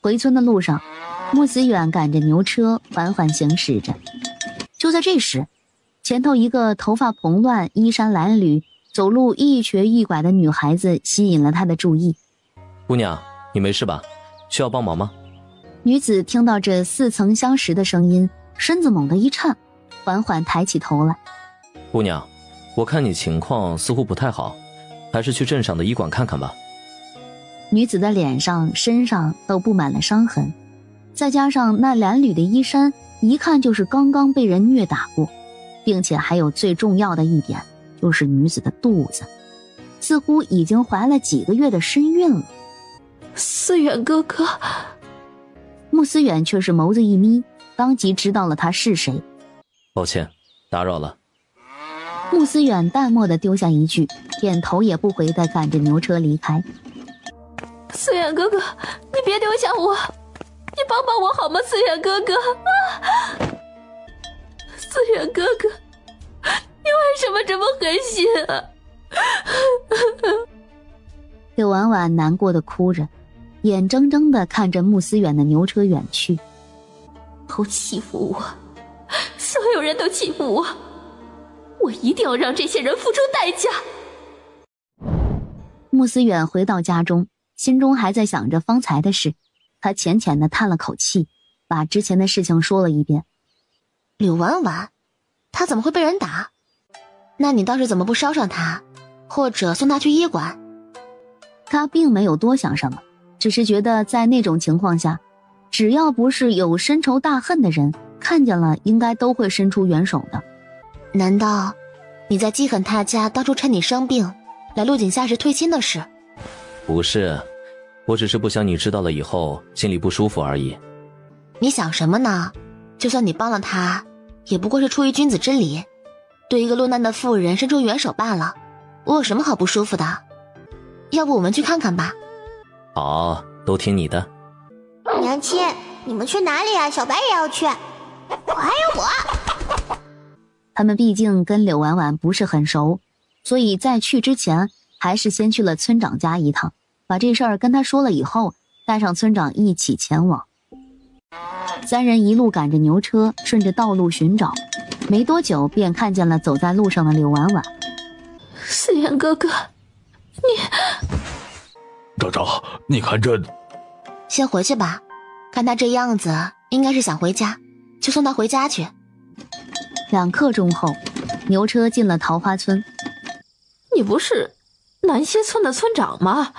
回村的路上，穆思远赶着牛车缓缓行驶着。就在这时，前头一个头发蓬乱、衣衫褴褛、走路一瘸一拐的女孩子吸引了他的注意。姑娘，你没事吧？需要帮忙吗？女子听到这似曾相识的声音，身子猛地一颤，缓缓抬起头来。姑娘，我看你情况似乎不太好，还是去镇上的医馆看看吧。女子的脸上、身上都布满了伤痕，再加上那褴褛的衣衫，一看就是刚刚被人虐打过，并且还有最重要的一点，就是女子的肚子，似乎已经怀了几个月的身孕了。思远哥哥。穆思远却是眸子一眯，当即知道了他是谁。抱歉，打扰了。穆思远淡漠地丢下一句，便头也不回地赶着牛车离开。思远哥哥，你别丢下我，你帮帮我好吗？思远哥哥思远哥哥，你为什么这么狠心啊？柳婉婉难过的哭着，眼睁睁地看着穆思远的牛车远去。都欺负我，所有人都欺负我，我一定要让这些人付出代价。穆思远回到家中，心中还在想着方才的事，他浅浅地叹了口气，把之前的事情说了一遍。柳婉婉，她怎么会被人打？那你当时怎么不捎上她，或者送她去医馆？他并没有多想什么，只是觉得在那种情况下，只要不是有深仇大恨的人，看见了应该都会伸出援手的。难道你在记恨他家当初趁你生病来陆景夏时推亲的事？不是，我只是不想你知道了以后心里不舒服而已。你想什么呢？就算你帮了他，也不过是出于君子之礼，对一个落难的妇人伸出援手罢了，我有什么好不舒服的？要不我们去看看吧。好，都听你的。娘亲，你们去哪里啊？小白也要去，还有我。他们毕竟跟柳婉婉不是很熟，所以在去之前还是先去了村长家一趟，把这事儿跟他说了以后，带上村长一起前往。三人一路赶着牛车，顺着道路寻找，没多久便看见了走在路上的柳婉婉。思远哥哥，昭昭，你看这……先回去吧，看他这样子应该是想回家，就送他回家去。2刻钟后，牛车进了桃花村。你不是南溪村的村长吗？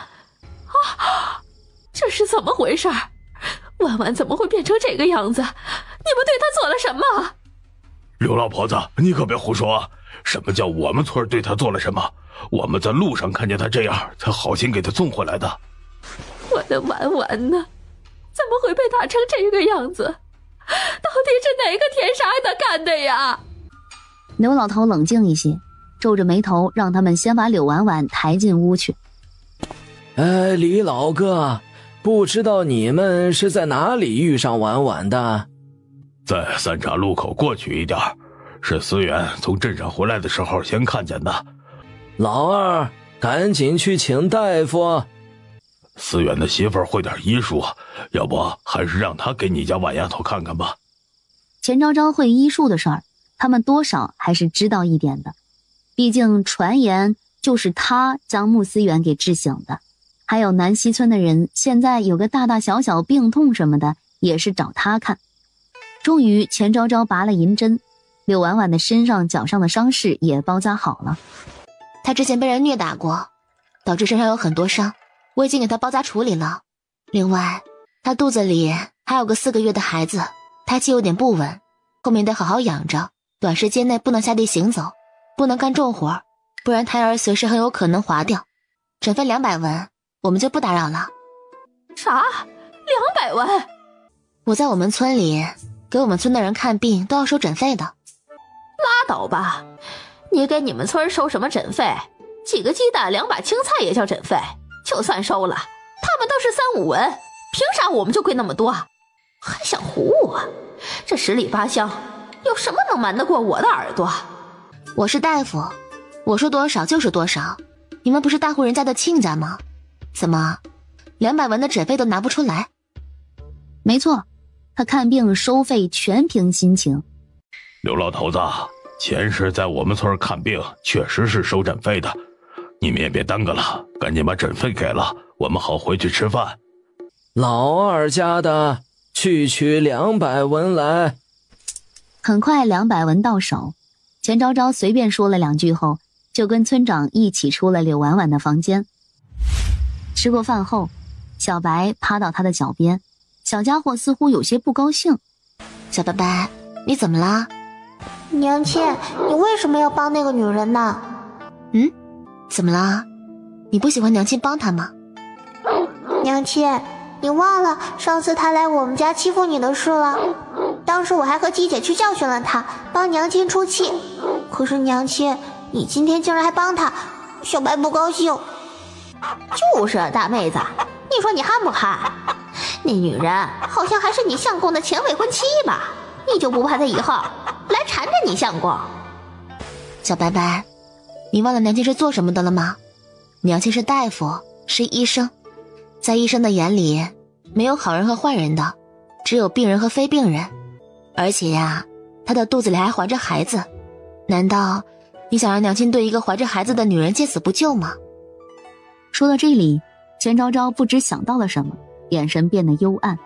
啊，这是怎么回事？婉婉怎么会变成这个样子？你们对她做了什么？刘老婆子，你可别胡说啊！什么叫我们村对她做了什么？我们在路上看见她这样，才好心给她送回来的。我的婉婉呢？怎么会被打成这个样子？到底是哪个天杀的干的呀？刘老头冷静一些，皱着眉头让他们先把柳婉婉抬进屋去。李老哥，不知道你们是在哪里遇上婉婉的？在三岔路口过去一点，是思远从镇上回来的时候先看见的。老二，赶紧去请大夫。思远的媳妇儿会点医术，要不还是让她给你家婉丫头看看吧。钱昭昭会医术的事儿，他们多少还是知道一点的，毕竟传言就是他将穆思远给治醒的。还有南溪村的人现在有个大大小小病痛什么的，也是找他看。终于钱昭昭拔了银针，柳婉婉的身上脚上的伤势也包扎好了。她之前被人虐打过，导致身上有很多伤，我已经给她包扎处理了。另外她肚子里还有个4个月的孩子，胎气有点不稳，后面得好好养着，短时间内不能下地行走，不能干重活，不然胎儿随时很有可能滑掉。诊费200文，我们就不打扰了。啥？200文？我在我们村里给我们村的人看病都要收诊费的。拉倒吧，你给你们村收什么诊费？几个鸡蛋2把青菜也叫诊费，就算收了，他们都是3-5文，凭啥我们就贵那么多？还想唬我？这10里8乡有什么能瞒得过我的耳朵？我是大夫，我说多少就是多少，你们不是大户人家的亲家吗？怎么200文的诊费都拿不出来？没错，他看病收费全凭心情。刘老头子，前世在我们村看病确实是收诊费的，你们也别耽搁了，赶紧把诊费给了，我们好回去吃饭。老二家的，去取200文来。很快200文到手，钱昭昭随便说了2句后，就跟村长一起出了柳婉婉的房间。吃过饭后，小白趴到他的脚边，小家伙似乎有些不高兴。小白白，你怎么了？娘亲，你为什么要帮那个女人呢？怎么了？你不喜欢娘亲帮她吗？娘亲，你忘了上次她来我们家欺负你的事了？当时我还和姬姐去教训了她，帮娘亲出气。可是娘亲，你今天竟然还帮她，小白不高兴。就是大妹子，你说你憨不憨？那女人好像还是你相公的前未婚妻吧？你就不怕她以后来缠着你相公？小白白，你忘了娘亲是做什么的了吗？娘亲是大夫，是医生，在医生的眼里，没有好人和坏人的，只有病人和非病人。而且呀，她的肚子里还怀着孩子，难道你想让娘亲对一个怀着孩子的女人见死不救吗？说到这里，钱昭昭不知想到了什么，眼神变得幽暗，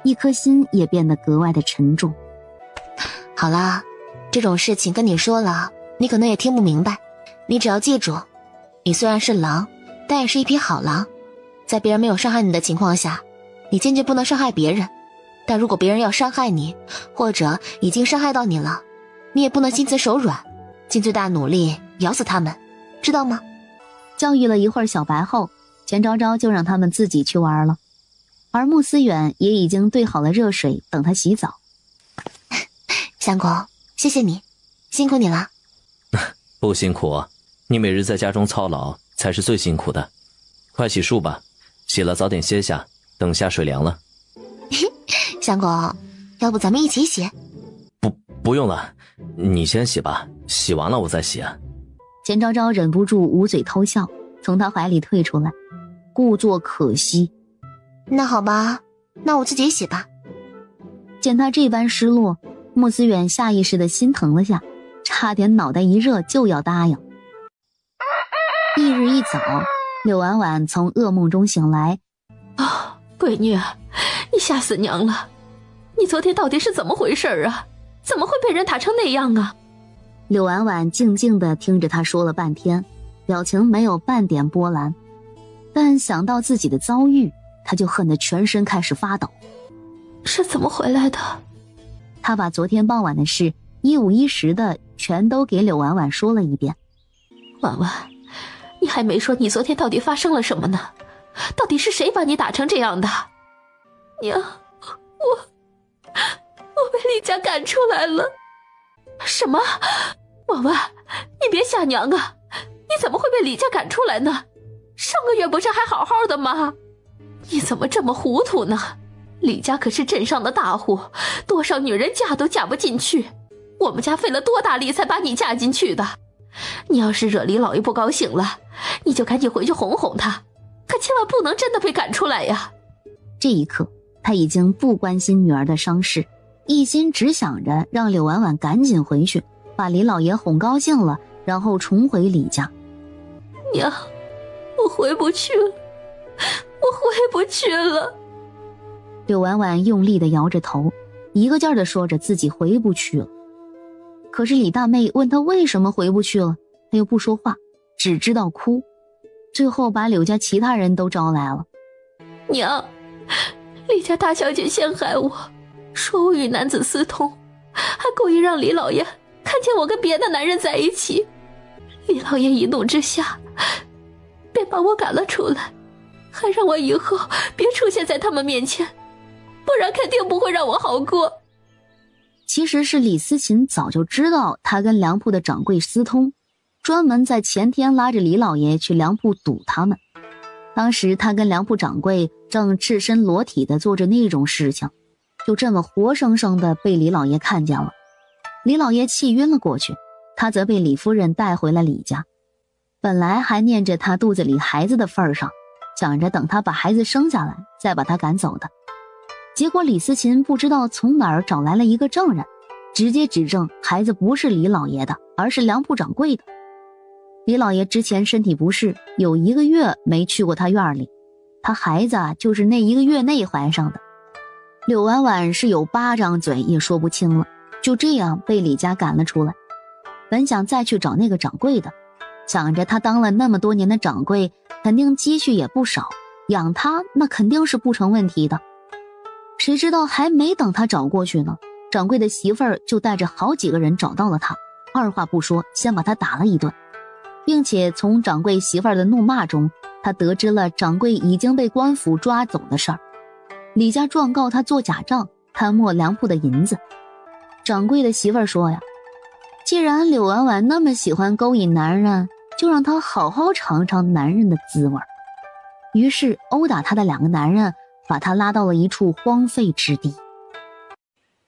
一颗心也变得格外的沉重。好啦，这种事情跟你说了，你可能也听不明白。你只要记住，你虽然是狼，但也是一匹好狼。在别人没有伤害你的情况下，你坚决不能伤害别人。但如果别人要伤害你，或者已经伤害到你了，你也不能心慈手软，尽最大努力咬死他们，知道吗？教育了一会儿小白后，钱昭昭就让他们自己去玩了。而穆思远也已经兑好了热水，等他洗澡。相公，谢谢你，辛苦你了。不辛苦，你每日在家中操劳才是最辛苦的。快洗漱吧，洗了早点歇下，等下水凉了。相公，要不咱们一起洗？不用了，你先洗吧，洗完了我再洗。钱昭昭忍不住捂嘴偷笑，从他怀里退出来，故作可惜。那好吧，那我自己洗吧。见他这般失落，穆思远下意识地心疼了下，差点脑袋一热就要答应。翌日一早，柳婉婉从噩梦中醒来。闺女，你吓死娘了！你昨天到底是怎么回事啊？怎么会被人打成那样啊？柳婉婉静静地听着他说了半天，表情没有半点波澜，但想到自己的遭遇，他就恨得全身开始发抖。是怎么回来的？他把昨天傍晚的事一五一十的全都给柳婉婉说了一遍。婉婉，你还没说你昨天到底发生了什么呢？到底是谁把你打成这样的？娘，我被李家赶出来了。什么？婉婉，你别吓娘啊！你怎么会被李家赶出来呢？上个月不是还好好的吗？你怎么这么糊涂呢？李家可是镇上的大户，多少女人嫁都嫁不进去，我们家费了多大力才把你嫁进去的。你要是惹李老爷不高兴了，你就赶紧回去哄哄他，可千万不能真的被赶出来呀。这一刻，他已经不关心女儿的伤势，一心只想着让柳婉婉赶紧回去，把李老爷哄高兴了，然后重回李家。娘，我回不去了，我回不去了。柳婉婉用力地摇着头，一个劲儿地说着自己回不去了。可是李大妹问她为什么回不去了，她又不说话，只知道哭。最后把柳家其他人都招来了。娘，李家大小姐陷害我，说我与男子私通，还故意让李老爷看见我跟别的男人在一起。李老爷一怒之下，便把我赶了出来，还让我以后别出现在他们面前，不然肯定不会让我好过。其实是李思琴早就知道他跟粮铺的掌柜私通，专门在前天拉着李老爷去粮铺堵他们。当时他跟粮铺掌柜正赤身裸体的做着那种事情，就这么活生生的被李老爷看见了。李老爷气晕了过去，他则被李夫人带回了李家。本来还念着他肚子里孩子的份上，想着等他把孩子生下来再把他赶走的，结果李思琴不知道从哪儿找来了一个证人，直接指证孩子不是李老爷的，而是梁铺掌柜的。李老爷之前身体不适，有1个月没去过他院里，他孩子就是那1个月内怀上的。柳婉婉是有8张嘴也说不清了，就这样被李家赶了出来。本想再去找那个掌柜的，想着他当了那么多年的掌柜，肯定积蓄也不少，养他那肯定是不成问题的。谁知道还没等他找过去呢，掌柜的媳妇儿就带着好几个人找到了他，二话不说先把他打了一顿，并且从掌柜媳妇儿的怒骂中，他得知了掌柜已经被官府抓走的事儿。李家状告他做假账，贪没梁铺的银子。掌柜的媳妇儿说呀，既然柳婉婉那么喜欢勾引男人，就让他好好尝尝男人的滋味。于是殴打他的2个男人，把他拉到了一处荒废之地。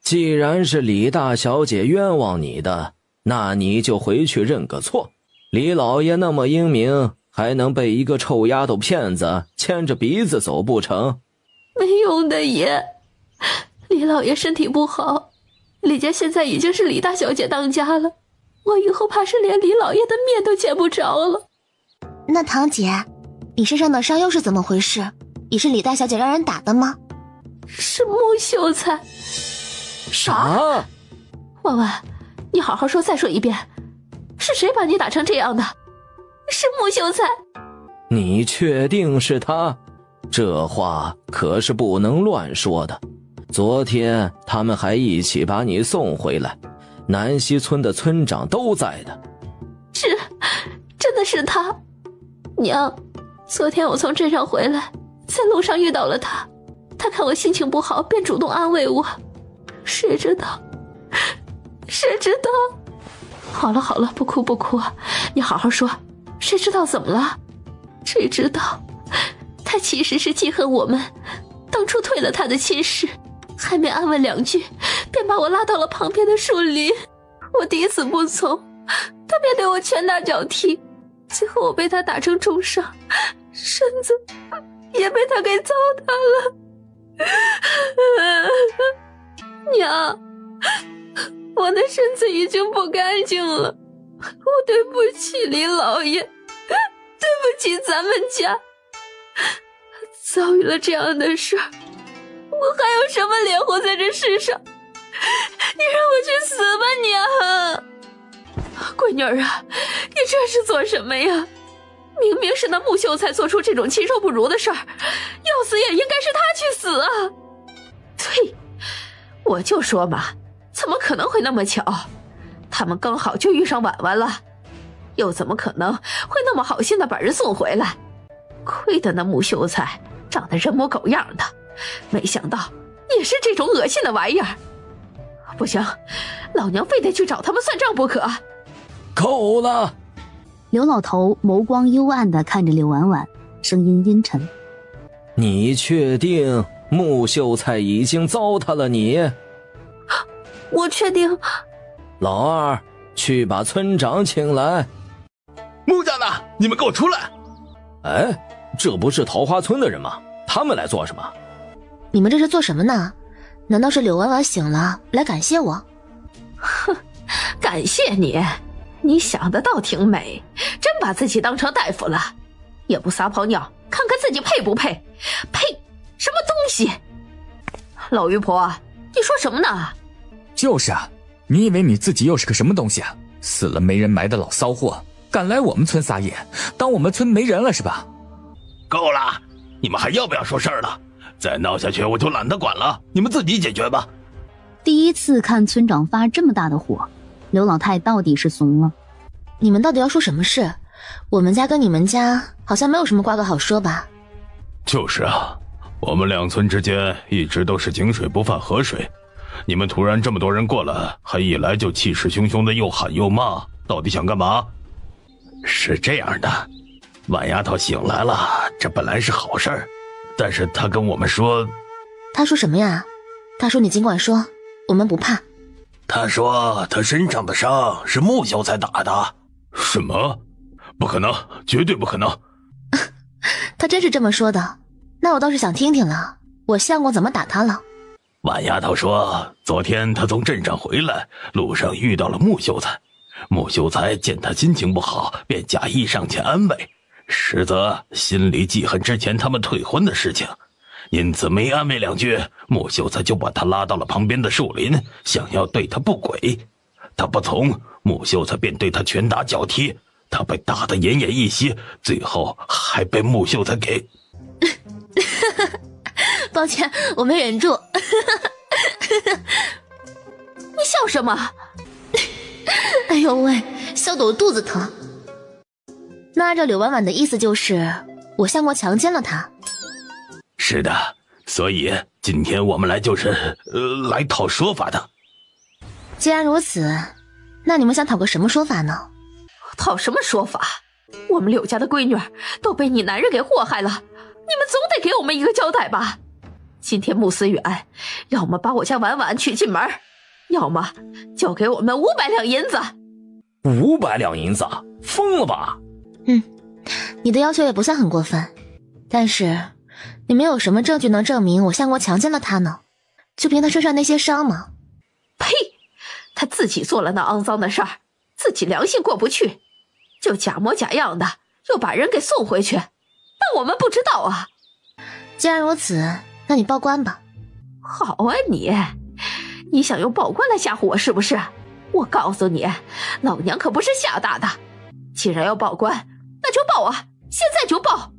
既然是李大小姐冤枉你的，那你就回去认个错。李老爷那么英明，还能被一个臭丫头骗子牵着鼻子走不成？没用的爷，李老爷身体不好，李家现在已经是李大小姐当家了，我以后怕是连李老爷的面都见不着了。那堂姐，你身上的伤又是怎么回事？也是李大小姐让人打的吗？是穆秀才。啥？婉婉，你好好说，再说一遍，是谁把你打成这样的？是穆秀才。你确定是他？这话可是不能乱说的。昨天他们还一起把你送回来，南溪村的村长都在的。真的是他。娘，昨天我从镇上回来，在路上遇到了他，他看我心情不好，便主动安慰我。谁知道？好了，不哭，你好好说，谁知道怎么了？谁知道他其实是记恨我们当初退了他的亲事，还没安慰2句，便把我拉到了旁边的树林。我抵死不从，他便对我拳打脚踢，最后我被他打成重伤，身子也被他给糟蹋了。娘，我的身子已经不干净了，我对不起李老爷，对不起咱们家。遭遇了这样的事儿，我还有什么脸活在这世上？你让我去死吧，娘！闺女儿啊，你这是做什么呀？明明是那穆秀才做出这种禽兽不如的事儿，要死也应该是他去死啊！呸！我就说嘛，怎么可能会那么巧？他们刚好就遇上婉婉了，又怎么可能会那么好心的把人送回来？亏得那穆秀才长得人模狗样的，没想到也是这种恶心的玩意儿。不行，老娘非得去找他们算账不可。够了！刘老头眸光幽暗地看着柳婉婉，声音阴沉。你确定穆秀才已经糟蹋了你？我确定。老二，去把村长请来。穆家的，你们给我出来！哎，这不是桃花村的人吗？他们来做什么？你们这是做什么呢？难道是柳婉婉醒了来感谢我？哼，感谢你，你想的倒挺美，真把自己当成大夫了，也不撒泡尿看看自己配不配？呸！什么东西？老巫婆，你说什么呢？就是啊，你以为你自己又是个什么东西啊？死了没人埋的老骚货，敢来我们村撒野，当我们村没人了是吧？够了，你们还要不要说事儿了？再闹下去我就懒得管了，你们自己解决吧。第一次看村长发这么大的火，刘老太到底是怂了。你们到底要说什么事？我们家跟你们家好像没有什么瓜葛好说吧？就是啊，我们2村之间一直都是井水不犯河水，你们突然这么多人过来，还一来就气势汹汹的又喊又骂，到底想干嘛？是这样的，婉丫头醒来了，这本来是好事儿，但是她跟我们说。她说什么呀？她说你尽管说，我们不怕。她说她身上的伤是穆秀才打的。什么？不可能，绝对不可能。她真是这么说的？那我倒是想听听了，我相公怎么打她了？婉丫头说，昨天她从镇上回来，路上遇到了穆秀才。穆秀才见她心情不好，便假意上前安慰，实则心里记恨之前他们退婚的事情，因此没安慰两句，穆秀才就把她拉到了旁边的树林，想要对她不轨。她不从，穆秀才便对她拳打脚踢，她被打得奄奄一息，最后还被穆秀才给……抱歉，我没忍住。你笑什么？哎呦喂，笑得我肚子疼。那按照柳婉婉的意思就是我相国强奸了她。是的，所以今天我们来就是来讨说法的。既然如此，那你们想讨个什么说法呢？讨什么说法？我们柳家的闺女都被你男人给祸害了，你们总得给我们一个交代吧。今天穆思远要么把我家婉婉娶进门，要么就给我们500两银子。500两银子？疯了吧？你的要求也不算很过分，但是你们有什么证据能证明我相国强奸了他呢？就凭他身上那些伤吗？呸！他自己做了那肮脏的事儿，自己良心过不去，就假模假样的又把人给送回去，但我们不知道啊。既然如此，那你报官吧。好啊，你想用报官来吓唬我是不是？我告诉你，老娘可不是吓大的。既然要报官，那就报啊，现在就报。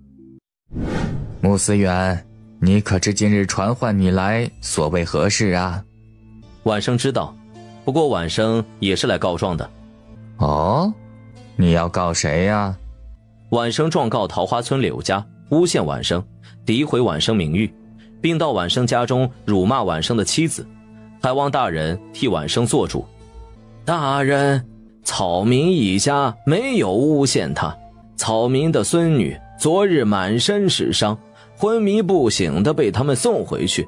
穆思远，你可知今日传唤你来所谓何事啊？婉生知道，不过婉生也是来告状的。哦，你要告谁呀？婉生状告桃花村柳家，诬陷婉生，诋毁婉生名誉，并到婉生家中辱骂婉生的妻子，还望大人替婉生做主。大人，草民一家没有诬陷他，草民的孙女昨日满身是伤，昏迷不醒的被他们送回去，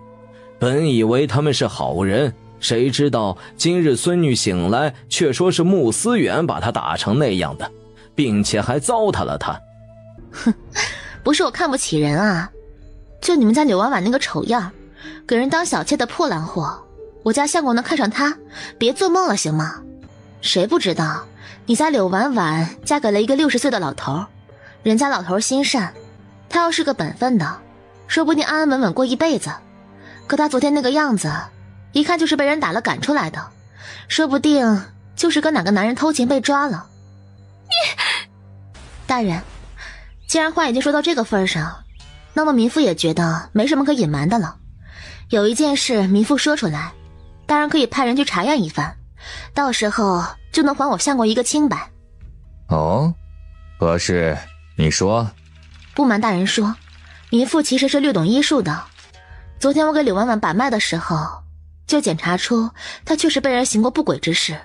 本以为他们是好人，谁知道今日孙女醒来却说是穆思远把她打成那样的，并且还糟蹋了她。哼，不是我看不起人啊，就你们家柳婉婉那个丑样，给人当小妾的破烂货，我家相公能看上她，别做梦了行吗？谁不知道你家柳婉婉嫁给了一个60岁的老头，人家老头心善，他要是个本分的，说不定安安稳稳过一辈子，可他昨天那个样子，一看就是被人打了赶出来的，说不定就是跟哪个男人偷情被抓了。大人，既然话已经说到这个份上，那么民妇也觉得没什么可隐瞒的了。有一件事民妇说出来，大人可以派人去查验一番，到时候就能还我相公一个清白。哦，何事？你说。不瞒大人说，民妇其实是略懂医术的。昨天我给柳婉婉把脉的时候，就检查出她确实被人行过不轨之事，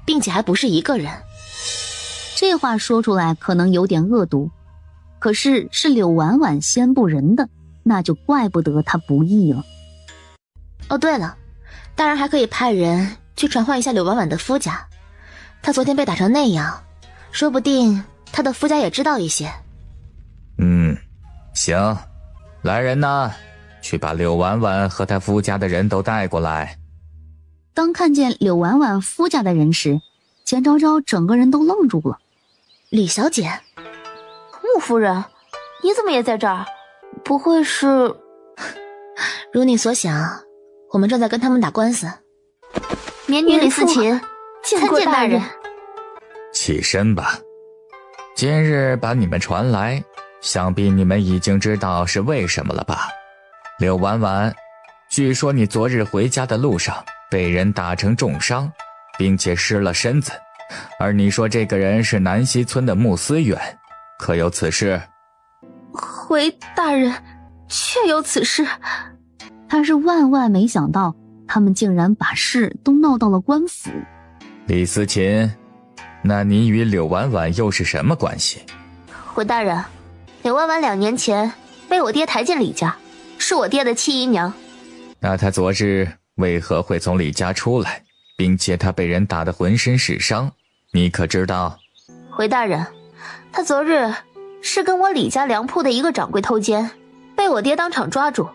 并且还不是一个人。这话说出来可能有点恶毒，可是是柳婉婉先布人的，那就怪不得她不义了。哦，对了，大人还可以派人去传唤一下柳婉婉的夫家，她昨天被打成那样，说不定她的夫家也知道一些。行，来人呐，去把柳婉婉和她夫家的人都带过来。当看见柳婉婉夫家的人时，钱昭昭整个人都愣住了。李小姐，穆夫人，你怎么也在这儿？不会是……如你所想，我们正在跟他们打官司。绵女李思琴，参见大人。起身吧。今日把你们传来，想必你们已经知道是为什么了吧？柳婉婉，据说你昨日回家的路上被人打成重伤，并且失了身子，而你说这个人是南溪村的穆思远，可有此事？回大人，确有此事。他是万万没想到，他们竟然把事都闹到了官府。李思琴，那你与柳婉婉又是什么关系？回大人，柳婉婉2年前被我爹抬进李家，是我爹的妻姨娘。那她昨日为何会从李家出来，并且她被人打得浑身是伤，你可知道？回大人，她昨日是跟我李家粮铺的一个掌柜偷奸，被我爹当场抓住，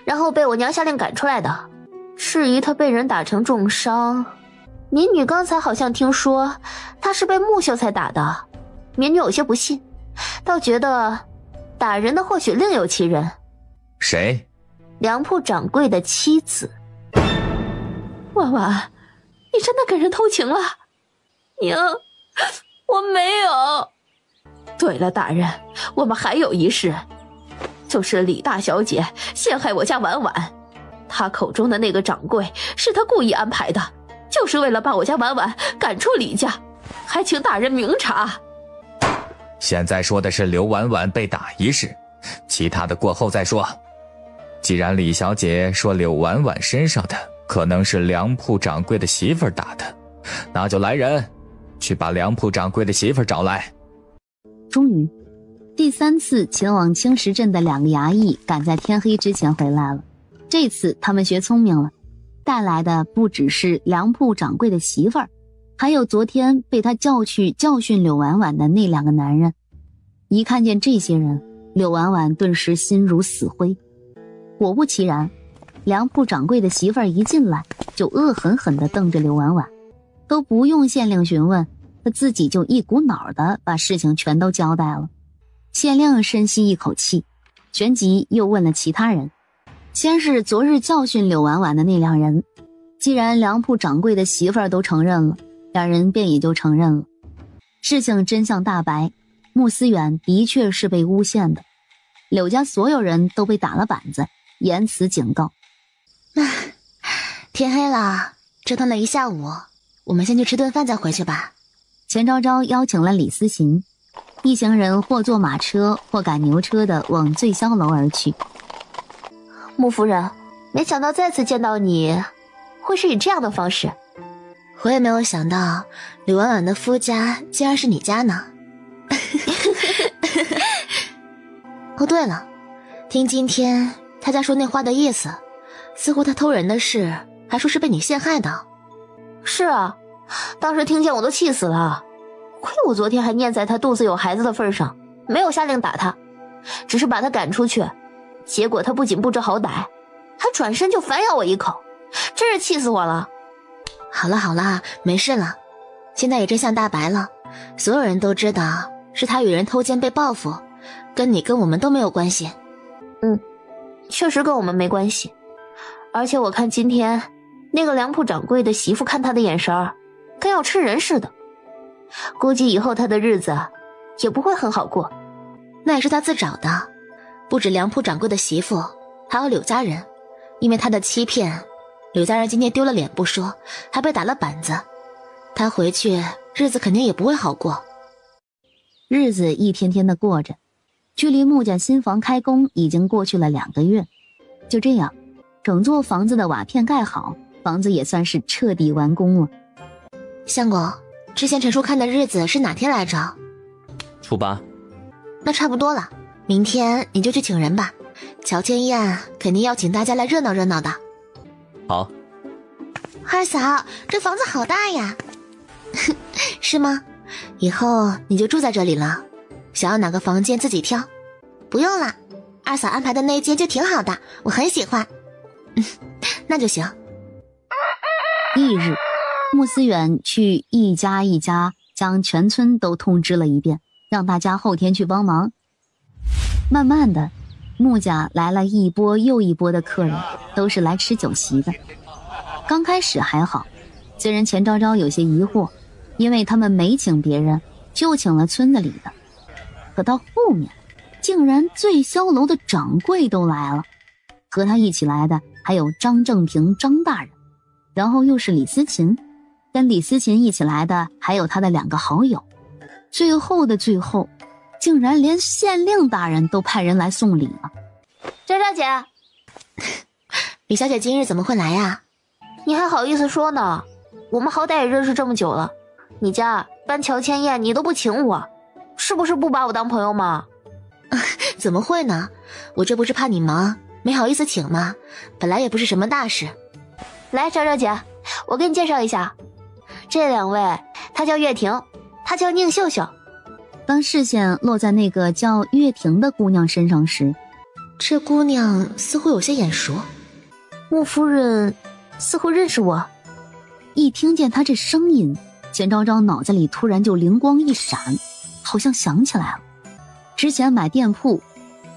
然后被我娘下令赶出来的。至于他被人打成重伤，民女刚才好像听说他是被木秀才打的，民女有些不信，倒觉得打人的或许另有其人。谁？梁铺掌柜的妻子。婉婉，你真的跟人偷情了？娘，我没有。对了，大人，我们还有一事，就是李大小姐陷害我家婉婉，她口中的那个掌柜是她故意安排的，就是为了把我家婉婉赶出李家，还请大人明察。现在说的是刘婉婉被打一事，其他的过后再说。既然李小姐说柳婉婉身上的可能是梁铺掌柜的媳妇儿打的，那就来人，去把梁铺掌柜的媳妇儿找来。终于，第3次前往青石镇的2个衙役赶在天黑之前回来了。这次他们学聪明了，带来的不只是梁铺掌柜的媳妇儿，还有昨天被他叫去教训柳婉婉的那2个男人。一看见这些人，柳婉婉顿时心如死灰。果不其然，梁铺掌柜的媳妇儿一进来就恶狠狠地瞪着柳婉婉，都不用县令询问，他自己就一股脑的把事情全都交代了。县令深吸一口气，旋即又问了其他人。先是昨日教训柳婉婉的那2人，既然梁铺掌柜的媳妇儿都承认了，2人便也就承认了。事情真相大白，穆思远的确是被诬陷的，柳家所有人都被打了板子，严词警告。天黑了，折腾了一下午，我们先去吃顿饭再回去吧。钱昭昭邀请了李思琴，一行人或坐马车或赶牛车的往醉霄楼而去。穆夫人，没想到再次见到你会是以这样的方式。我也没有想到柳婉婉的夫家竟然是你家呢。哦对了，听今天他家说那话的意思，似乎他偷人的事还说是被你陷害的。是啊，当时听见我都气死了，亏我昨天还念在他肚子有孩子的份上，没有下令打他，只是把他赶出去，结果他不仅不知好歹，还转身就反咬我一口，真是气死我了。好了好了，没事了，现在也真相大白了，所有人都知道是他与人偷奸被报复，跟你跟我们都没有关系。确实跟我们没关系，而且我看今天那个梁铺掌柜的媳妇看他的眼神儿跟要吃人似的，估计以后他的日子也不会很好过。那也是他自找的，不止梁铺掌柜的媳妇，还有柳家人，因为他的欺骗，柳家人今天丢了脸不说，还被打了板子，他回去日子肯定也不会好过。日子一天天的过着，距离穆家新房开工已经过去了2个月。就这样，整座房子的瓦片盖好，房子也算是彻底完工了。相公，之前陈叔看的日子是哪天来着？初8。那差不多了，明天你就去请人吧，乔迁宴肯定要请大家来热闹热闹的。好。二嫂，这房子好大呀。是吗？以后你就住在这里了，想要哪个房间自己挑。不用了，二嫂安排的那间就挺好的，我很喜欢。那就行。翌日，穆思远去一家一家将全村都通知了一遍，让大家后天去帮忙。慢慢的，穆家来了一波又一波的客人，都是来吃酒席的。刚开始还好，虽然钱昭昭有些疑惑，因为他们没请别人，就请了村子里的。可到后面，竟然醉霄楼的掌柜都来了，和他一起来的还有张正平张大人，然后又是李思琴，跟李思琴一起来的还有他的2个好友。最后的最后，竟然连县令大人都派人来送礼了。昭昭姐，李小姐今日怎么会来呀？你还好意思说呢？我们好歹也认识这么久了，你家办乔迁宴你都不请我，是不是不把我当朋友吗？怎么会呢？我这不是怕你忙，没好意思请吗？本来也不是什么大事。来，昭昭姐，我给你介绍一下，这2位，她叫月婷，她叫宁秀秀。当视线落在那个叫月婷的姑娘身上时，这姑娘似乎有些眼熟。穆夫人似乎认识我。一听见他这声音，钱昭昭脑子里突然就灵光一闪，好像想起来了。之前买店铺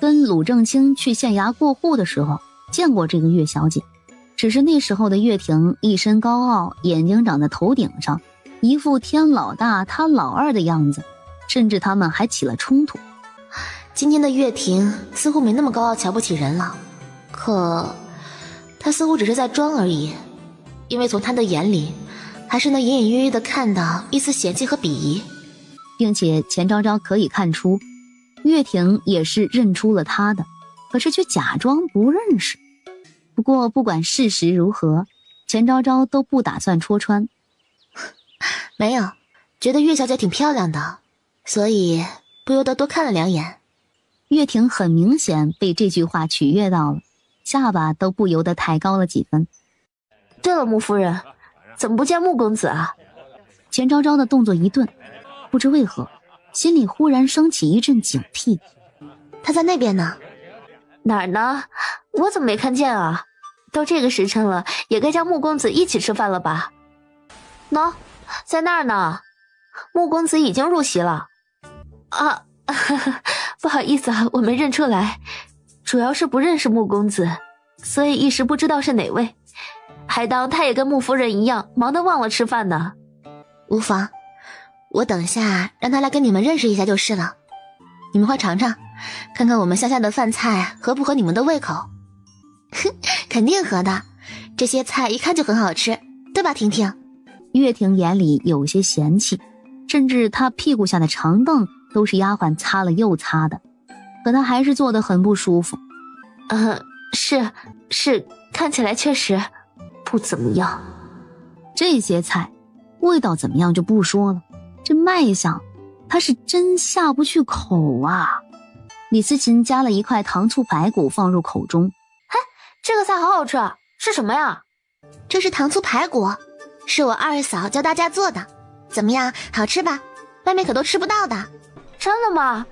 跟鲁正清去县衙过户的时候见过这个岳小姐，只是那时候的岳婷一身高傲，眼睛长在头顶上，一副天老大他老二的样子，甚至他们还起了冲突。今天的岳婷似乎没那么高傲瞧不起人了，可她似乎只是在装而已，因为从她的眼里还是能隐隐约约地看到一丝嫌弃和鄙夷，并且钱昭昭可以看出岳婷也是认出了他的，可是却假装不认识。不过不管事实如何，钱昭昭都不打算戳穿。没有，觉得岳小姐挺漂亮的，所以不由得多看了2眼。岳婷很明显被这句话取悦到了，下巴都不由得抬高了几分。对了，穆夫人，怎么不见穆公子啊？钱昭昭的动作一顿，不知为何心里忽然升起一阵警惕。他在那边呢。哪儿呢？我怎么没看见啊？都这个时辰了，也该叫穆公子一起吃饭了吧？喏，在那儿呢。穆公子已经入席了。啊，不好意思啊，我没认出来，主要是不认识穆公子，所以一时不知道是哪位，还当他也跟穆夫人一样忙得忘了吃饭呢。无妨，我等下让他来跟你们认识一下就是了。你们快尝尝，看看我们乡下的饭菜合不合你们的胃口。肯定合的，这些菜一看就很好吃，对吧婷婷？岳婷眼里有些嫌弃，甚至她屁股下的长凳都是丫鬟擦了又擦的，可她还是坐得很不舒服。是，看起来确实不怎么样。这些菜味道怎么样就不说了，这卖相她是真下不去口啊。李思琴夹了一块糖醋排骨放入口中。这个菜好好吃，是什么呀？这是糖醋排骨，是我二嫂教大家做的，怎么样，好吃吧？外面可都吃不到的。真的吗？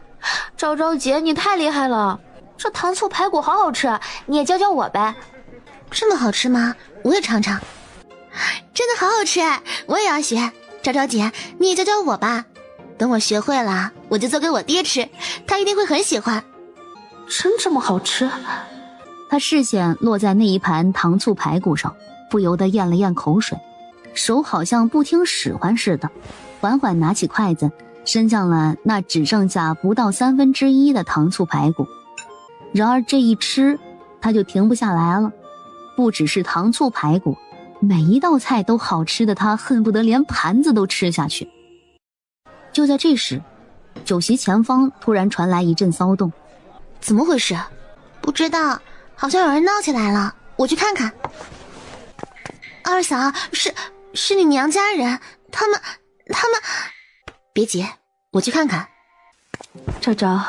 昭昭姐你太厉害了，这糖醋排骨好好吃，你也教教我呗。这么好吃吗？我也尝尝。真的好好吃，我也要学。昭昭姐你也教教我吧，等我学会了我就做给我爹吃，他一定会很喜欢。真这么好吃？他视线落在那一盘糖醋排骨上，不由得咽了咽口水，手好像不听使唤似的，缓缓拿起筷子伸向了那只剩下不到1/3的糖醋排骨。然而这一吃他就停不下来了，不只是糖醋排骨，每一道菜都好吃的他恨不得连盘子都吃下去。就在这时，酒席前方突然传来一阵骚动。怎么回事？不知道，好像有人闹起来了，我去看看。二嫂，是你娘家人，他们，别急，我去看看。昭昭，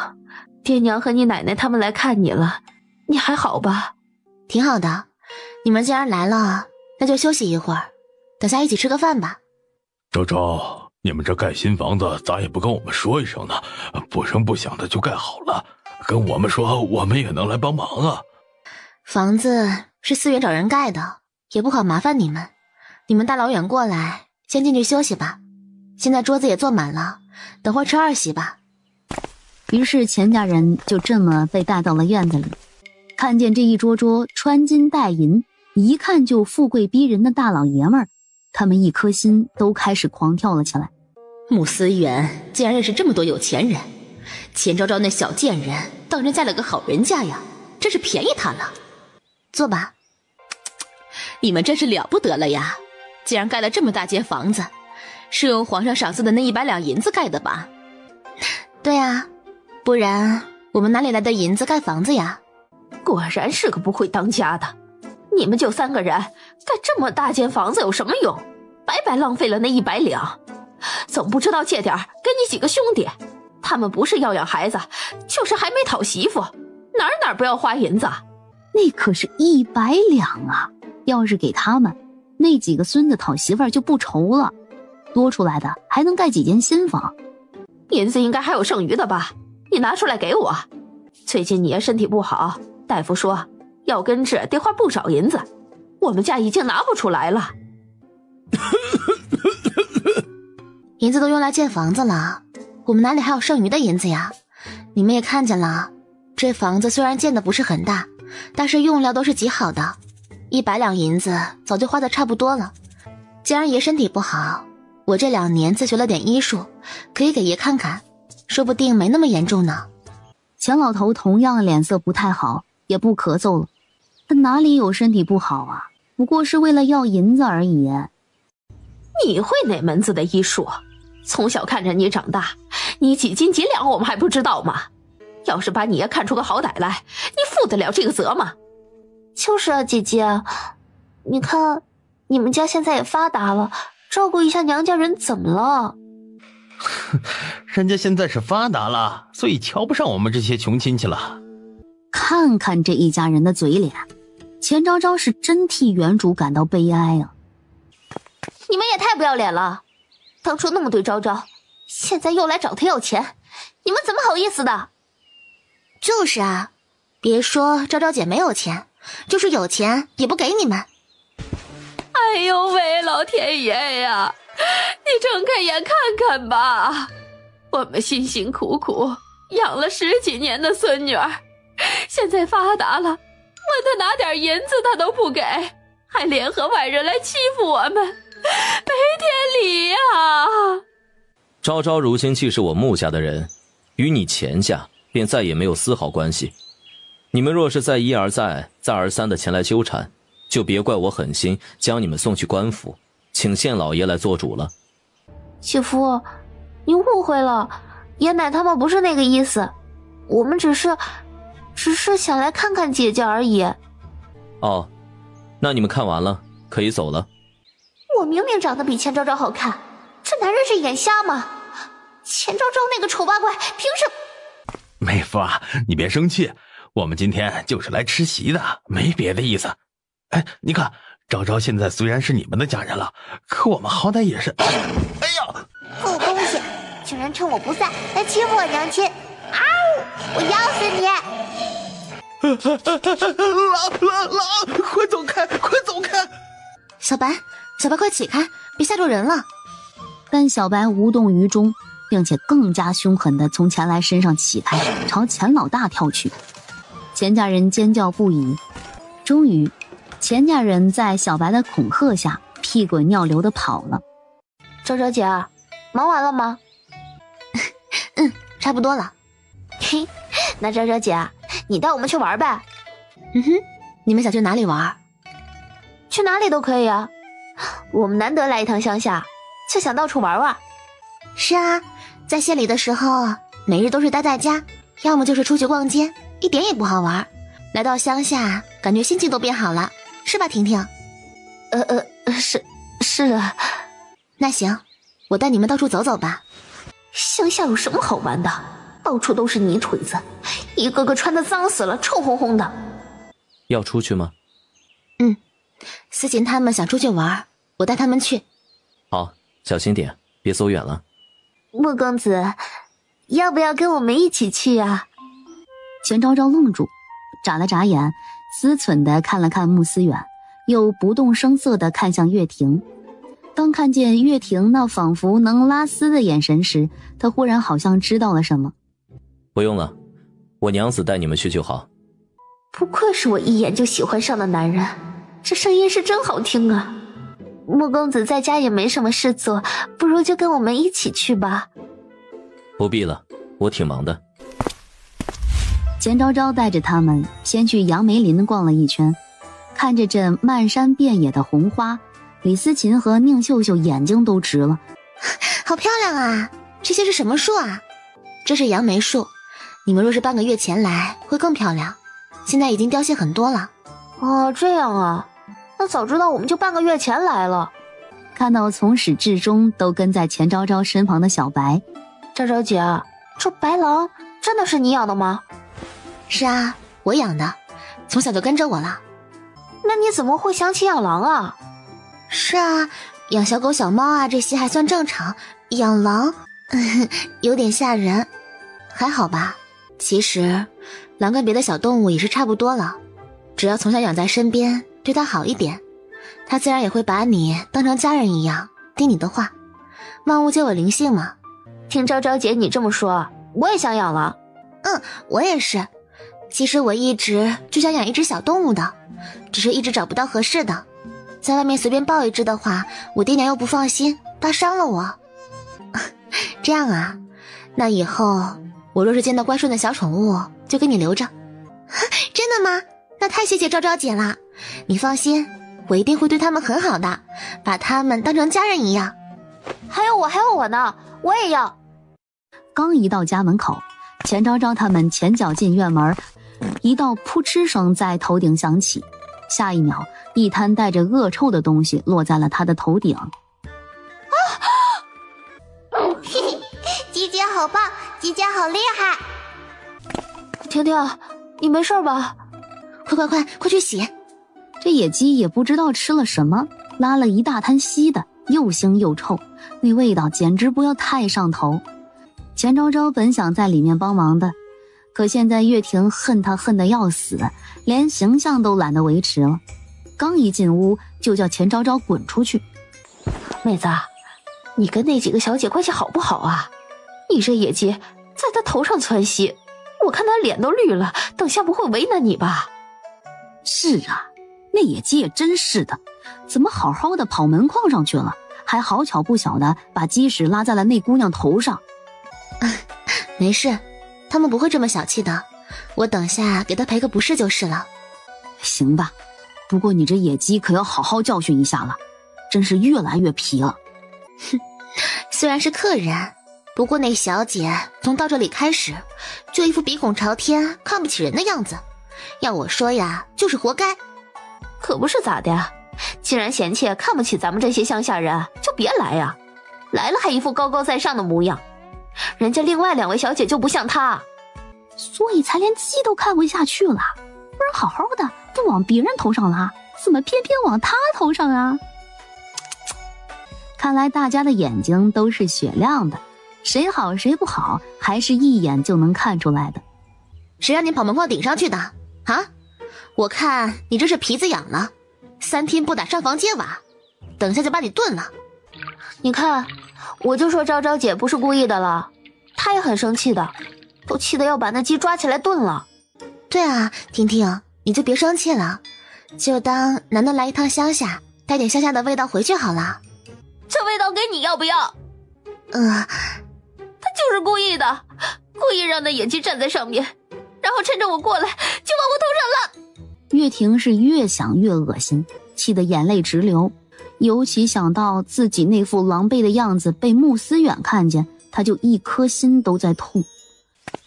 爹娘和你奶奶他们来看你了，你还好吧？挺好的，你们既然来了，那就休息一会儿，等下一起吃个饭吧。昭昭，你们这盖新房子咋也不跟我们说一声呢？不声不响的就盖好了，跟我们说，我们也能来帮忙啊。房子是思远找人盖的，也不好麻烦你们。你们大老远过来，先进去休息吧。现在桌子也坐满了，等会儿吃2席吧。于是钱家人就这么被带到了院子里，看见这一桌桌穿金戴银，一看就富贵逼人的大老爷们儿，他们一颗心都开始狂跳了起来。穆思远竟然认识这么多有钱人，钱昭昭那小贱人当真嫁了个好人家呀，真是便宜他了。坐吧。你们真是了不得了呀，竟然盖了这么大间房子，是用皇上赏赐的那100两银子盖的吧？对啊，不然我们哪里来的银子盖房子呀？果然是个不会当家的，你们就3个人盖这么大间房子有什么用？白白浪费了那100两，总不知道借点给你几个兄弟，他们不是要养孩子，就是还没讨媳妇，哪儿不要花银子？那可是100两啊，要是给他们，那几个孙子讨媳妇儿就不愁了，多出来的还能盖几间新房。银子应该还有剩余的吧，你拿出来给我。最近你爷身体不好，大夫说要根治得花不少银子，我们家已经拿不出来了。银子都用来建房子了，我们哪里还有剩余的银子呀？你们也看见了，这房子虽然建的不是很大，但是用料都是极好的，100两银子早就花得差不多了。既然爷身体不好，我这2年自学了点医术，可以给爷看看，说不定没那么严重呢。钱老头同样脸色不太好，也不咳嗽了。他哪里有身体不好啊？不过是为了要银子而已。你会哪门子的医术？从小看着你长大，你几斤几两我们还不知道吗？要是把你爷看出个好歹来，你负得了这个责吗？就是啊，姐姐，你看你们家现在也发达了，照顾一下娘家人怎么了？人家现在是发达了，所以瞧不上我们这些穷亲戚了。看看这一家人的嘴脸，钱昭昭是真替原主感到悲哀啊！你们也太不要脸了，当初那么对昭昭，现在又来找她要钱，你们怎么好意思的？就是啊，别说昭昭姐没有钱，就是有钱也不给你们。哎呦喂，老天爷呀，你睁开眼看看吧，我们辛辛苦苦养了10几年的孙女儿，现在发达了，问他拿点银子他都不给，还联合外人来欺负我们，没天理呀！昭昭如今既是我穆家的人，与你钱家便再也没有丝毫关系。你们若是再一而再再而三的前来纠缠，就别怪我狠心将你们送去官府，请县老爷来做主了。媳妇，你误会了，爷奶他们不是那个意思，我们只是想来看看姐姐而已。哦，那你们看完了，可以走了。我明明长得比钱昭昭好看，这男人是眼瞎吗？钱昭昭那个丑八怪，凭什么？妹夫啊，你别生气，我们今天就是来吃席的，没别的意思。哎，你看，昭昭现在虽然是你们的家人了，可我们好歹也是……哎呀，狗东西，竟然趁我不在来欺负我娘亲！啊呜！我咬死你！狼，快走开，快走开！小白，快起开，别吓着人了。但小白无动于衷，并且更加凶狠地从钱来身上起开，朝钱老大跳去。钱家人尖叫不已，终于钱家人在小白的恐吓下屁滚尿流地跑了。昭昭姐，忙完了吗？差不多了。嘿，那昭昭姐，你带我们去玩呗。你们想去哪里玩？去哪里都可以啊，我们难得来一趟乡下，就想到处玩玩。是啊，在县里的时候每日都是待在家，要么就是出去逛街，一点也不好玩。来到乡下感觉心情都变好了，是吧婷婷？是啊。那行，我带你们到处走走吧。乡下有什么好玩的？到处都是泥腿子，一个个穿得脏死了，臭烘烘的。要出去吗？思琴他们想出去玩，我带他们去。好，小心点，别走远了。穆公子，要不要跟我们一起去啊？钱昭昭愣住，眨了眨眼，思忖地看了看穆思远，又不动声色地看向岳婷。当看见岳婷那仿佛能拉丝的眼神时，他忽然好像知道了什么。不用了，我娘子带你们去就好。不愧是我一眼就喜欢上的男人，这声音是真好听啊。穆公子在家也没什么事做，不如就跟我们一起去吧。不必了，我挺忙的。钱昭昭带着他们先去杨梅林逛了一圈，看着这漫山遍野的红花，李思琴和宁秀秀眼睛都直了。好漂亮啊，这些是什么树啊？这是杨梅树，你们若是半个月前来会更漂亮，现在已经凋谢很多了。哦，这样啊，那早知道我们就半个月前来了。看到从始至终都跟在钱昭昭身旁的小白，昭昭姐，这白狼真的是你养的吗？是啊，我养的，从小就跟着我了。那你怎么会想起养狼啊？是啊，养小狗小猫啊这些还算正常，养狼有点吓人。还好吧，其实狼跟别的小动物也是差不多了，只要从小养在身边，对它好一点，他自然也会把你当成家人一样听你的话。万物皆有灵性嘛。听昭昭姐你这么说，我也想养了。我也是。其实我一直就想养一只小动物的，只是一直找不到合适的。在外面随便抱一只的话，我爹娘又不放心，怕伤了我。这样啊，那以后我若是见到乖顺的小宠物，就给你留着。真的吗？那太谢谢昭昭姐了。你放心，我一定会对他们很好的，把他们当成家人一样。还有我呢，我也要。刚一到家门口，钱昭昭他们前脚进院门，一道扑哧声在头顶响起，下一秒，一滩带着恶臭的东西落在了他的头顶。嘿嘿，鸡姐好棒，鸡姐好厉害！婷婷，你没事吧？快去洗！这野鸡也不知道吃了什么，拉了一大滩稀的，又腥又臭，那味道简直不要太上头。钱昭昭本想在里面帮忙的，可现在月婷恨他恨得要死，连形象都懒得维持了。刚一进屋就叫钱昭昭滚出去。妹子，你跟那几个小姐关系好不好啊？你这野鸡在她头上窜稀，我看她脸都绿了，等下不会为难你吧？是啊，那野鸡也真是的，怎么好好的跑门框上去了，还好巧不巧的把鸡屎拉在了那姑娘头上。没事，他们不会这么小气的，我等下给他赔个不是就是了。行吧，不过你这野鸡可要好好教训一下了，真是越来越皮了。哼，虽然是客人，不过那小姐从到这里开始就一副鼻孔朝天看不起人的样子，要我说呀，就是活该。可不是咋的呀，既然嫌弃看不起咱们这些乡下人，就别来呀，来了还一副高高在上的模样。人家另外2位小姐就不像她，所以才连鸡都看不下去了，不然好好的不往别人头上拉，怎么偏偏往她头上啊？看来大家的眼睛都是雪亮的，谁好谁不好还是一眼就能看出来的。谁让你跑门框顶上去的啊？我看你这是皮子痒了，3天不打上房揭瓦，等下就把你炖了。你看，我就说昭昭姐不是故意的了，她也很生气的，都气得要把那鸡抓起来炖了。对啊，婷婷，你就别生气了，就当难得来一趟乡下，带点乡下的味道回去好了。这味道给你要不要？他就是故意的，故意让那野鸡站在上面，然后趁着我过来就往我头上拉。月婷是越想越恶心，气得眼泪直流，尤其想到自己那副狼狈的样子被穆思远看见，她就一颗心都在痛。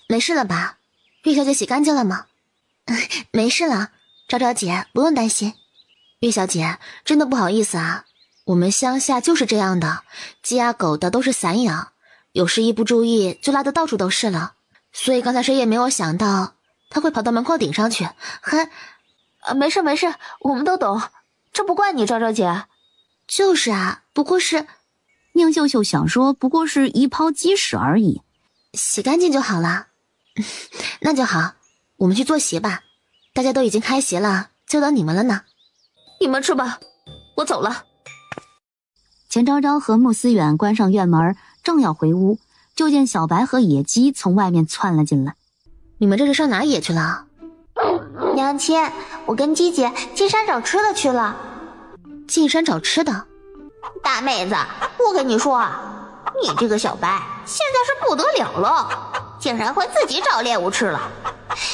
没事了吧？月小姐洗干净了吗？没事了，昭昭姐不用担心。月小姐真的不好意思啊，我们乡下就是这样的，鸡鸭狗的都是散养，有时一不注意就拉得到处都是了，所以刚才谁也没有想到他会跑到门框顶上去，还没事，我们都懂，这不怪你，昭昭姐。就是啊，不过是宁秀秀想说不过是一泡鸡屎而已，洗干净就好了。那就好，我们去做席吧，大家都已经开席了，就等你们了呢。你们吃吧，我走了。钱昭昭和穆思远关上院门，正要回屋，就见小白和野鸡从外面窜了进来。你们这是上哪野去了？娘亲，我跟鸡姐进山找吃的去了。进山找吃的？大妹子，我跟你说啊，你这个小白现在是不得了了，竟然会自己找猎物吃了。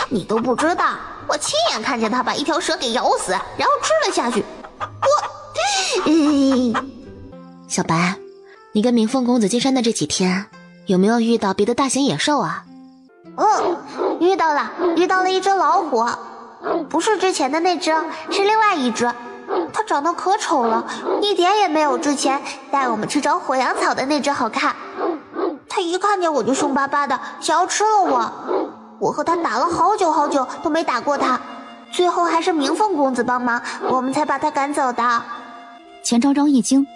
你都不知道，我亲眼看见他把一条蛇给咬死，然后吃了下去。小白，你跟明凤公子进山的这几天，有没有遇到别的大型野兽啊？遇到了一只老虎，不是之前的那只，是另外一只。它长得可丑了，一点也没有之前带我们去找火阳草的那只好看。它一看见我就凶巴巴的，想要吃了我。我和它打了好久好久都没打过它，最后还是明凤公子帮忙，我们才把它赶走的。钱昭昭一惊，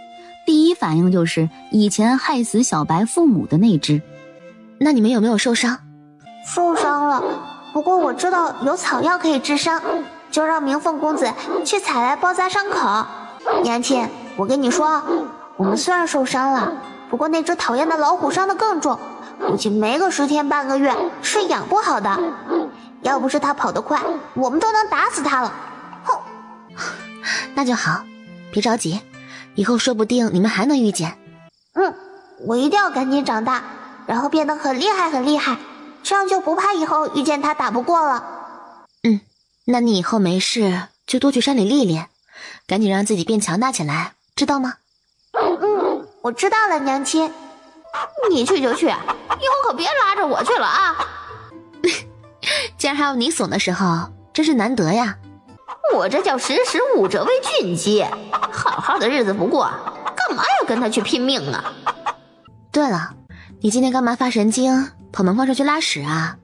第一反应就是以前害死小白父母的那只。那你们有没有受伤？受伤了，不过我知道有草药可以治伤，就让明凤公子去采来包扎伤口。娘亲，我跟你说，我们虽然受伤了，不过那只讨厌的老虎伤得更重，估计没个10天半个月是养不好的。要不是它跑得快，我们都能打死它了。哼，那就好，别着急，以后说不定你们还能遇见。我一定要赶紧长大，然后变得很厉害很厉害，这样就不怕以后遇见它打不过了。那你以后没事就多去山里历练，赶紧让自己变强大起来，知道吗？我知道了，娘亲。你去就去，以后可别拉着我去了啊！竟然还有你怂的时候，真是难得呀。我这叫识时务者为俊杰，好好的日子不过，干嘛要跟他去拼命啊？对了，你今天干嘛发神经跑门框上去拉屎啊？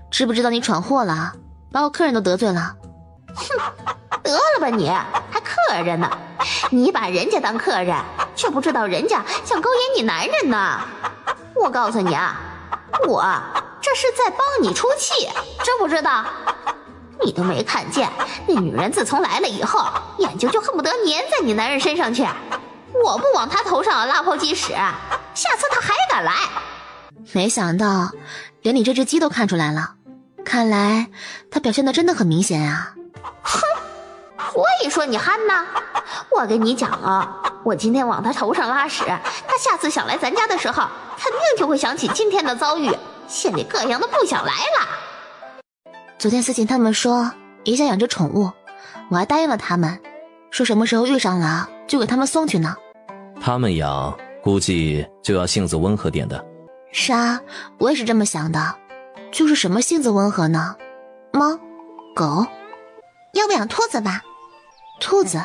知不知道你闯祸了，把我客人都得罪了？哼，得了吧你，还客人呢？你把人家当客人，却不知道人家想勾引你男人呢。我告诉你啊，我这是在帮你出气，知不知道？你都没看见那女人自从来了以后，眼睛就恨不得粘在你男人身上去。我不往她头上拉泡鸡屎，下次她还敢来。没想到连你这只鸡都看出来了，看来她表现的真的很明显啊。哼，所以说你憨呢？我跟你讲啊，我今天往他头上拉屎，他下次想来咱家的时候，肯定就会想起今天的遭遇，心里膈应的不想来了。昨天思琴他们说也想养只宠物，我还答应了他们，说什么时候遇上了就给他们送去呢。他们养估计就要性子温和点的。是啊，我也是这么想的，就是什么性子温和呢？猫？狗？要不养兔子吧？兔子？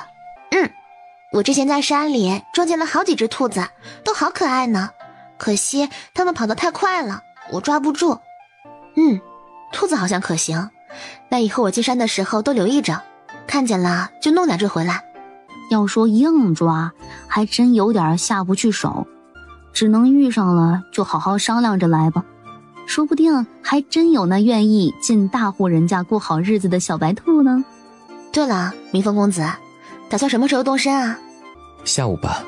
我之前在山里撞见了好几只兔子，都好可爱呢，可惜它们跑得太快了，我抓不住。兔子好像可行，那以后我进山的时候都留意着，看见了就弄2只回来。要说硬抓，还真有点下不去手，只能遇上了就好好商量着来吧，说不定还真有那愿意进大户人家过好日子的小白兔呢。对了，明凤公子，打算什么时候动身啊？下午吧，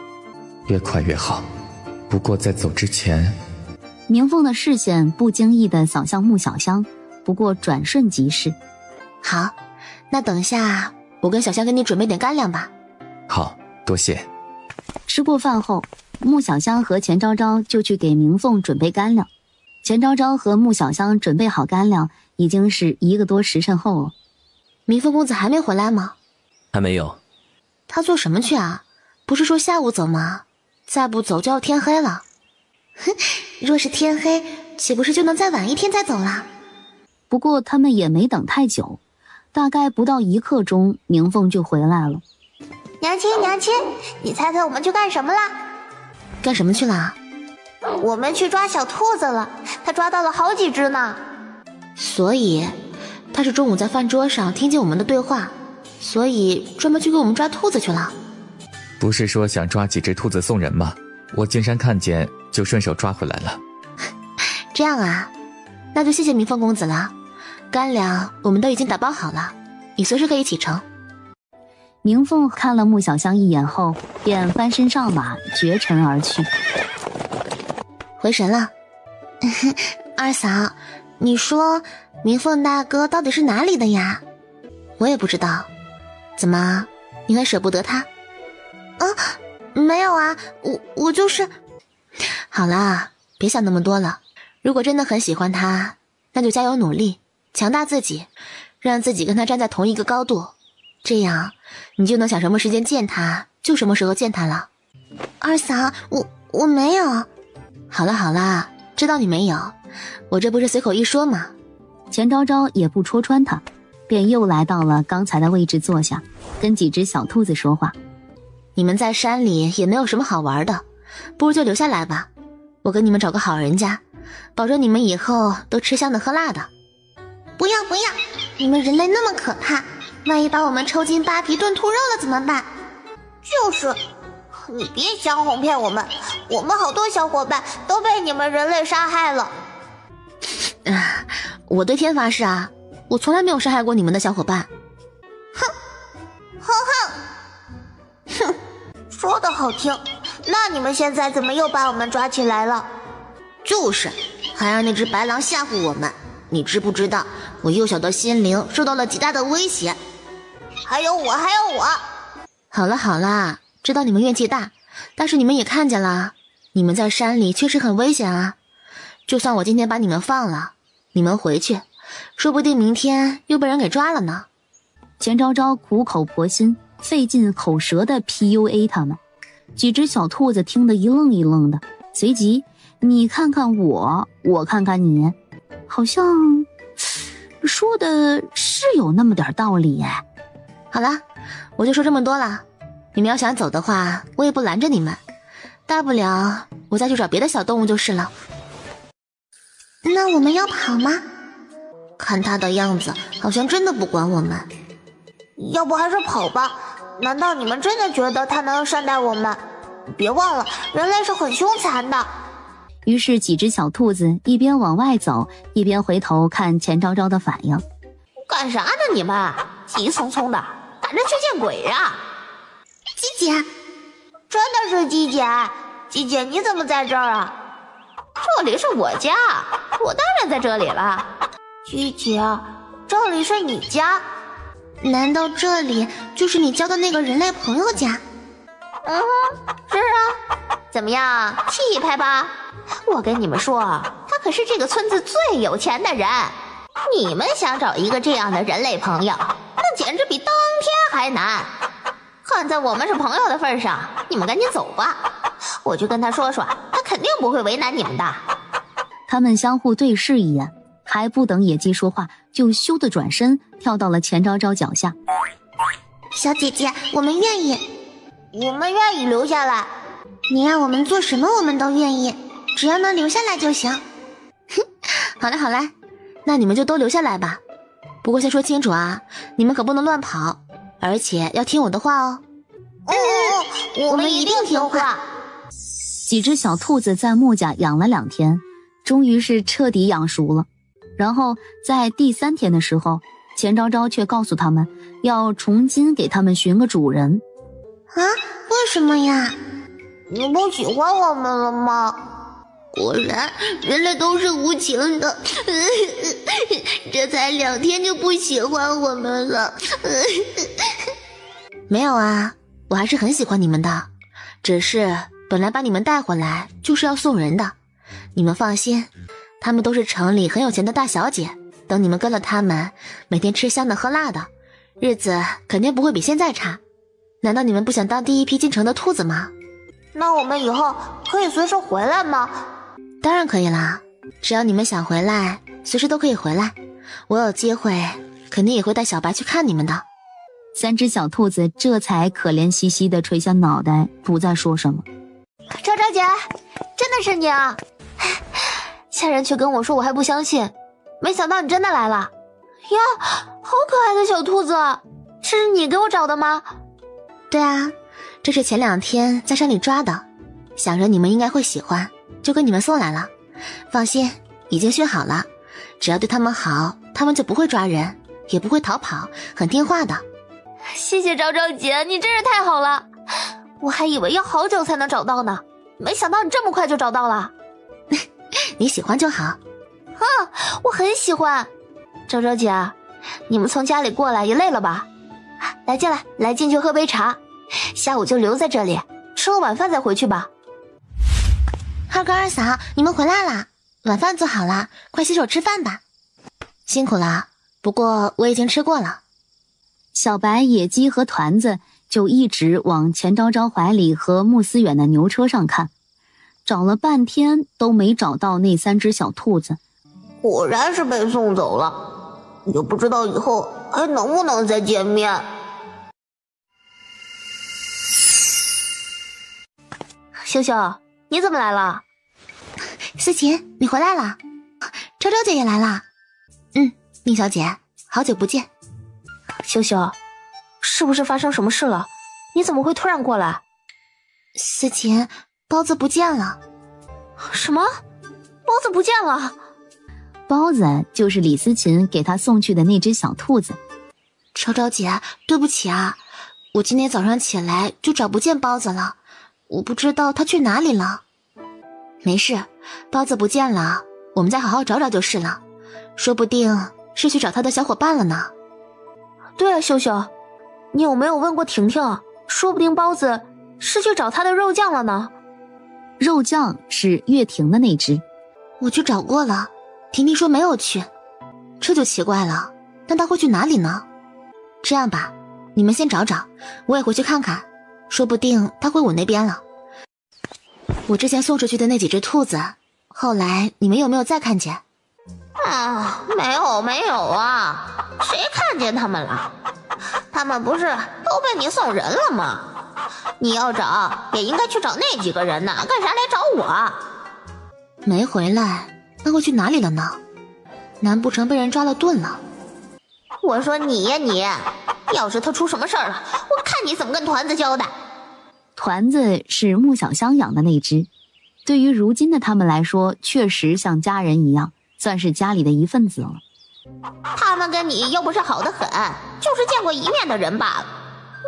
越快越好。不过在走之前，明凤的视线不经意地扫向穆小香，不过转瞬即逝。好，那等下我跟小香给你准备点干粮吧。好，多谢。吃过饭后，穆小香和钱昭昭就去给明凤准备干粮。钱昭昭和穆小香准备好干粮，已经是1个多时辰后了。明凤公子还没回来吗？还没有。他做什么去啊？不是说下午走吗？再不走就要天黑了。若是天黑，岂不是就能再晚1天再走了？不过他们也没等太久，大概不到1刻钟，明凤就回来了。娘亲，娘亲，你猜猜我们去干什么啦？干什么去了？我们去抓小兔子了，他抓到了好几只呢。所以他是中午在饭桌上听见我们的对话，所以专门去给我们抓兔子去了。不是说想抓几只兔子送人吗？我进山看见就顺手抓回来了。这样啊，那就谢谢明凤公子了。干粮我们都已经打包好了，你随时可以启程。明凤看了穆小香一眼后，便翻身上马，绝尘而去。回神了。二嫂，你说明凤大哥到底是哪里的呀？我也不知道。怎么，你很舍不得他？没有啊，我就是……好啦，别想那么多了。如果真的很喜欢他，那就加油努力，强大自己，让自己跟他站在同一个高度，这样你就能想什么时间见他就什么时候见他了。二嫂，我没有。好啦，知道你没有，我这不是随口一说吗？钱昭昭也不戳穿他，便又来到了刚才的位置坐下，跟几只小兔子说话。你们在山里也没有什么好玩的，不如就留下来吧，我给你们找个好人家，保证你们以后都吃香的喝辣的。不要，你们人类那么可怕，万一把我们抽筋扒皮炖兔肉了怎么办？就是，你别想哄骗我们，我们好多小伙伴都被你们人类杀害了。我对天发誓啊，我从来没有杀害过你们的小伙伴。哼，说的好听，那你们现在怎么又把我们抓起来了？就是，还让那只白狼吓唬我们。你知不知道，我幼小的心灵受到了极大的威胁？还有我。好了，知道你们怨气大，但是你们也看见了，你们在山里确实很危险啊。就算我今天把你们放了，你们回去，说不定明天又被人给抓了呢。钱昭昭苦口婆心，费尽口舌的 PUA 他们。几只小兔子听得一愣一愣的，随即你看看我看看你，好像说的是有那么点道理哎。好了，我就说这么多了，你们要想走的话，我也不拦着你们，大不了我再去找别的小动物就是了。那我们要跑吗？看他的样子，好像真的不管我们。要不还是跑吧？难道你们真的觉得他能善待我们？别忘了，人类是很凶残的。于是几只小兔子一边往外走，一边回头看钱昭昭的反应。干啥呢你们？急匆匆的，赶着去见鬼呀！鸡姐，真的是鸡姐。鸡姐你怎么在这儿啊？这里是我家，我当然在这里了。鸡姐，这里是你家？难道这里就是你交的那个人类朋友家？是啊。怎么样，气派吧？我跟你们说，他可是这个村子最有钱的人。你们想找一个这样的人类朋友，那简直比登天还难。看在我们是朋友的份上，你们赶紧走吧。我去跟他说说，他肯定不会为难你们的。他们相互对视一眼，还不等野鸡说话，就咻的转身跳到了钱昭昭脚下。小姐姐，我们愿意留下来。你让我们做什么我们都愿意，只要能留下来就行。好嘞，那你们就都留下来吧。不过先说清楚啊，你们可不能乱跑，而且要听我的话哦。我们一定听话。几只小兔子在木甲养了2天，终于是彻底养熟了。然后在第3天的时候，钱昭昭却告诉他们要重新给他们寻个主人。啊？为什么呀？你不喜欢我们了吗？果然，人类都是无情的。这才2天就不喜欢我们了。没有啊，我还是很喜欢你们的，只是本来把你们带回来就是要送人的。你们放心，他们都是城里很有钱的大小姐，等你们跟了他们，每天吃香的喝辣的，日子肯定不会比现在差。难道你们不想当第一批进城的兔子吗？那我们以后可以随时回来吗？当然可以啦，只要你们想回来，随时都可以回来。我有机会肯定也会带小白去看你们的。3只小兔子这才可怜兮兮地垂下脑袋，不再说什么。昭昭姐，真的是你啊！家人却跟我说，我还不相信，没想到你真的来了呀！好可爱的小兔子，是你给我找的吗？对啊，这是前2天在山里抓的，想着你们应该会喜欢，就给你们送来了。放心，已经训好了，只要对他们好，他们就不会抓人，也不会逃跑，很听话的。谢谢昭昭姐，你真是太好了，我还以为要好久才能找到呢，没想到你这么快就找到了。你喜欢就好。啊，我很喜欢。昭昭姐，你们从家里过来也累了吧？来进去喝杯茶，下午就留在这里，吃了晚饭再回去吧。二哥二嫂，你们回来啦，晚饭做好了，快洗手吃饭吧。辛苦了，不过我已经吃过了。小白、野鸡和团子就一直往钱昭昭怀里和穆思远的牛车上看，找了半天都没找到那3只小兔子。果然是被送走了，也不知道以后还能不能再见面。秀秀，你怎么来了？思琴，你回来了。昭昭姐也来了。宁小姐，好久不见。秀秀，是不是发生什么事了？你怎么会突然过来？思琴，包子不见了。什么？包子不见了？包子就是李思琴给他送去的那只小兔子。昭昭姐，对不起啊，我今天早上起来就找不见包子了，我不知道他去哪里了。没事，包子不见了，我们再好好找找就是了，说不定是去找他的小伙伴了呢。对啊，秀秀，你有没有问过婷婷？说不定包子是去找他的肉酱了呢。肉酱是月婷的那只。我去找过了，婷婷说没有去，这就奇怪了，但他会去哪里呢？这样吧，你们先找找，我也回去看看，说不定他回我那边了。我之前送出去的那几只兔子，后来你们有没有再看见？没有啊，谁看见他们了？他们不是都被你送人了吗？你要找也应该去找那几个人呢，干啥来找我？没回来，那会去哪里了呢？难不成被人抓了炖了？我说你呀你，要是他出什么事儿了，我看你怎么跟团子交代。团子是穆小香养的那只，对于如今的他们来说，确实像家人一样，算是家里的一份子了。他们跟你又不是好得很，就是见过一面的人罢了，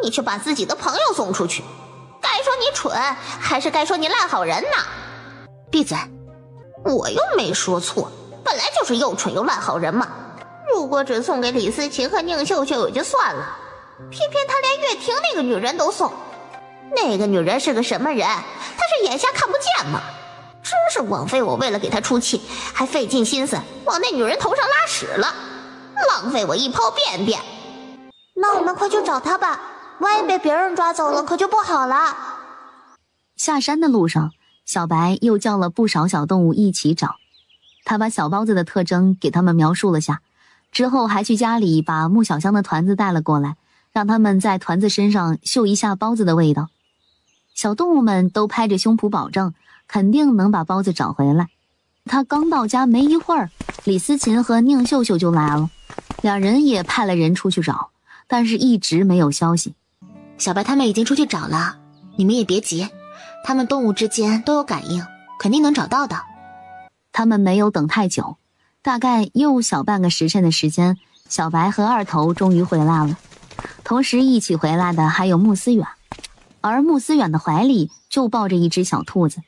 你却把自己的朋友送出去，该说你蠢，还是该说你烂好人呢？闭嘴！我又没说错，本来就是又蠢又烂好人嘛。如果只送给李思琴和宁秀秀也就算了，偏偏他连月婷那个女人都送。那个女人是个什么人？他是眼瞎看不见吗？真是枉费我为了给他出气，还费尽心思往那女人头上拉屎了，浪费我一泡便便。那我们快去找他吧，万一被别人抓走了可就不好了。下山的路上，小白又叫了不少小动物一起找，他把小包子的特征给他们描述了下，之后还去家里把穆小香的团子带了过来，让他们在团子身上嗅一下包子的味道。小动物们都拍着胸脯保证肯定能把包子找回来。他刚到家没一会儿，李思琴和宁秀秀就来了，两人也派了人出去找，但是一直没有消息。小白他们已经出去找了，你们也别急，他们动物之间都有感应，肯定能找到的。他们没有等太久，大概又小半个时辰的时间，小白和二头终于回来了。同时一起回来的还有穆思远，而穆思远的怀里就抱着一只小兔子。